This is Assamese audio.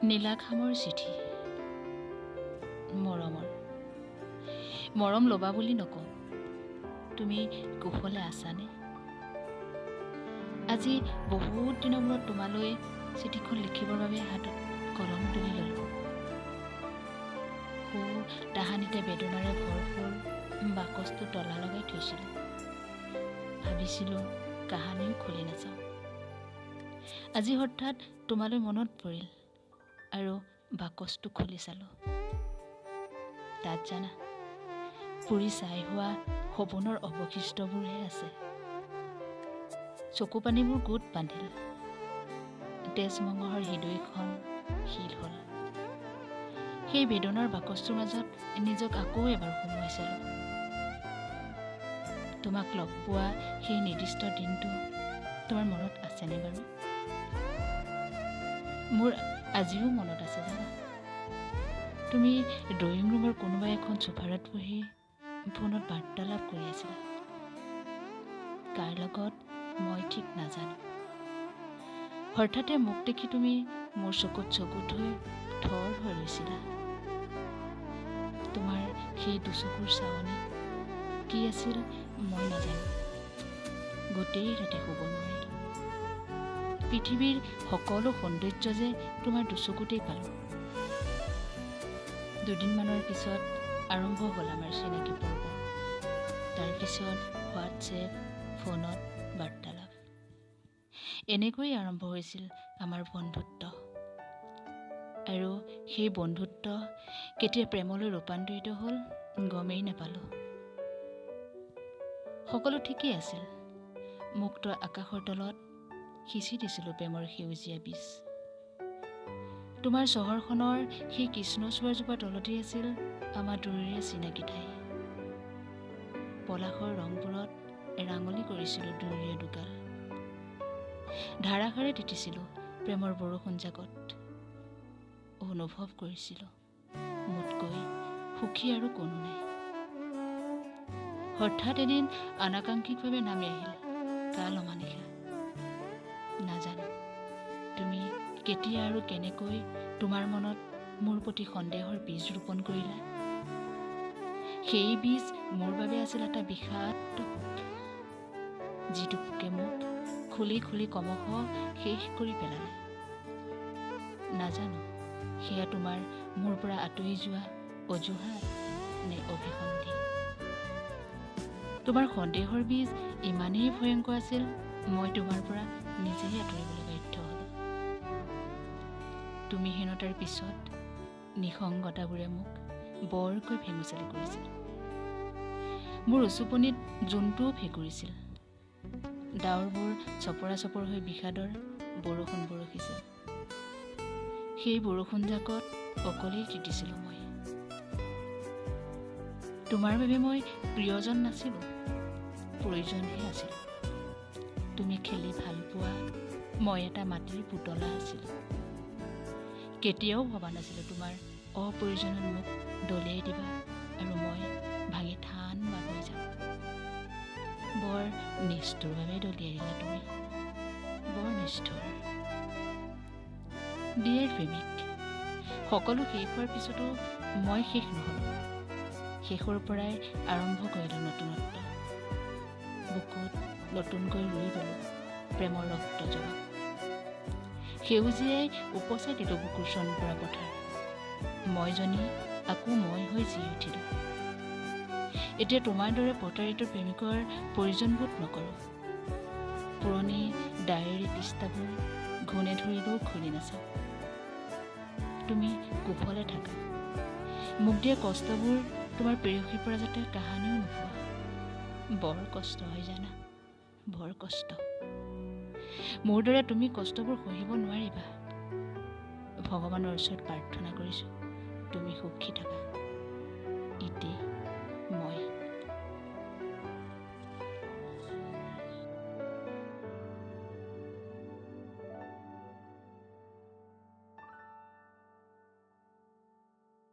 নীলাখামৰ চিঠি। মৰম ল'বা বুলি নকওঁ, তুমি কুশলে আছানে? আজি বহুত দিনৰ মূৰত তোমালৈ চিঠিখন লিখিবৰ বাবে হাতত কলম তুলি ল'লোঁ। সু তাহানিতে বেদনাৰে ভৰপূৰ বাকচটো তলা লগাই থৈছিলোঁ। ভাবিছিলোঁ কাহানিও খুলি নাযাওঁ। আজি হঠাৎ তোমালৈ মনত পৰিল আৰু বাকচটো খুলি চালোঁ। তাত জানা, পুৰি ছাই হোৱা সপোনৰ অৱশিষ্টবোৰহে আছে। চকু পানীবোৰ গোট বান্ধিল, তেজমঙহৰ হৃদয়খন শিল হ'ল। সেই বেদনাৰ বাকচটোৰ মাজত নিজক আকৌ এবাৰ সুমুৱাই চালোঁ। তোমাক লগ পোৱা সেই নিৰ্দিষ্ট দিনটো তোমাৰ মনত আছেনে বাৰু? মোৰ আজিও মনত আছে জানা। তুমি ড্ৰয়িং ৰুমৰ কোনোবা এখন চোফাৰত বহি ফোনত বাৰ্তালাপ কৰি আছিলা। কাৰ লগত মই ঠিক নাজানো। হঠাতে মোক দেখি তুমি মোৰ চকুত চকু থৈ থৰ হৈ ৰৈছিলা। তোমাৰ সেই দুচকুৰ চাৱনিত কি আছিল মই নাজানো। গোটেই ৰাতি শুব নোৱাৰিলোঁ। পৃথিৱীৰ সকলো সৌন্দৰ্য যে তোমাৰ দুচকুতেই পালোঁ। দুদিনমানৰ পিছত আৰম্ভ হ'ল আমাৰ চিনাকি পৰ্ব। তাৰপিছত হোৱাটছএপ, ফোনত বাৰ্তালাপ। এনেকৈয়ে আৰম্ভ হৈছিল আমাৰ বন্ধুত্ব। আৰু সেই বন্ধুত্ব কেতিয়া প্ৰেমলৈ ৰূপান্তৰিত হ'ল গমেই নাপালোঁ। সকলো ঠিকেই আছিল। মুক্ত আকাশৰ তলত সিঁচি দিছিলোঁ প্ৰেমৰ সেউজীয়া বীজ। তোমাৰ চহৰখনৰ সেই কৃষ্ণচূড়াজোপাৰ তলতেই আছিল আমাৰ দুয়োৰে চিনাকি ঠাই। পলাশৰ ৰংবোৰত ৰাঙলী কৰিছিলোঁ দুয়োৰে দুগাল। ধাৰাসাৰে তিতিছিলোঁ প্ৰেমৰ বৰষুণ জাকত। অনুভৱ কৰিছিলোঁ মোতকৈ সুখী আৰু কোনো নাই। হঠাৎ এদিন অনাকাংক্ষিকভাৱে নামি আহিল কাল অমানিশা। নাজানো তুমি কেতিয়া আৰু কেনেকৈ তোমাৰ মনত মোৰ প্ৰতি সন্দেহৰ বীজ ৰোপণ কৰিলা। সেই বীজ মোৰ বাবে আছিল এটা বিষাক্ত পোক, যিটো পোকে মোক খুলি খুলি ক্ৰমশ শেষ কৰি পেলালে। নাজানো সেয়া তোমাৰ মোৰ পৰা আঁতৰি যোৱা অজুহাত নে অভিসন্ধি। তোমাৰ সন্দেহৰ বীজ ইমানেই ভয়ংকৰ আছিল, মই তোমাৰ পৰা নিজেই আঁতৰিবলৈ বাধ্য হ'লোঁ। তুমিহীনতাৰ পিছত নিসংগতাবোৰে মোক বৰকৈ ভেঙুচালি কৰিছিল। মোৰ উচুপনিত জোনটোও ভেকুৰিছিল। ডাৱৰবোৰ চপৰা চপৰ হৈ বিষাদৰ বৰষুণ বৰষিছিল। সেই বৰষুণ জাকত অকলেই তিতিছিলোঁ মই। তোমাৰ বাবে মই প্ৰিয়জন নাছিলোঁ, প্ৰয়োজনহে আছিলোঁ। তুমি খেলি ভাল পোৱা, মই এটা মাটিৰ পুতলা আছিলোঁ। কেতিয়াও ভবা নাছিলোঁ তোমাৰ অপ্ৰয়োজনত মোক দলিয়াই দিবা আৰু মই ভাঙি ঠান বাদ হৈ যাম। বৰ নিষ্ঠুৰভাৱে দলিয়াই দিলা তুমি, বৰ নিষ্ঠুৰ। ডিয়েৰ প্ৰেমিক, সকলো শেষ হোৱাৰ পিছতো মই শেষ নহ'লোঁ। শেষৰ পৰাই আৰম্ভ কৰিলোঁ নতুনত্ব। বুকুত নতুনকৈ ৰুই গ'লোঁ প্ৰেমৰ ৰক্ত জবা। সেউজীয়াই উপচাই দিলোঁ বুকুৰ চনপৰা পথাৰ। মই জনী আকৌ মই হৈ জি উঠিলোঁ। এতিয়া তোমাৰ দৰে প্ৰতাৰিত প্ৰেমিকৰ প্ৰয়োজনবোধ নকৰোঁ। পুৰণি ডায়েৰী পৃষ্ঠাবোৰ ঘূণে ধৰিলেও খুলি নাচাওঁ। তুমি কুশলে থাকা। মোক দিয়া কষ্টবোৰ তোমাৰ প্ৰেয়সীৰ পৰা যাতে কাহানিও নোপোৱা। বৰ কষ্ট হয় জানা, বৰ কষ্ট। মোৰ দৰে তুমি কষ্টবোৰ সহিব নোৱাৰিবা। ভগৱানৰ ওচৰত প্ৰাৰ্থনা কৰিছোঁ তুমি সুখী থাকা।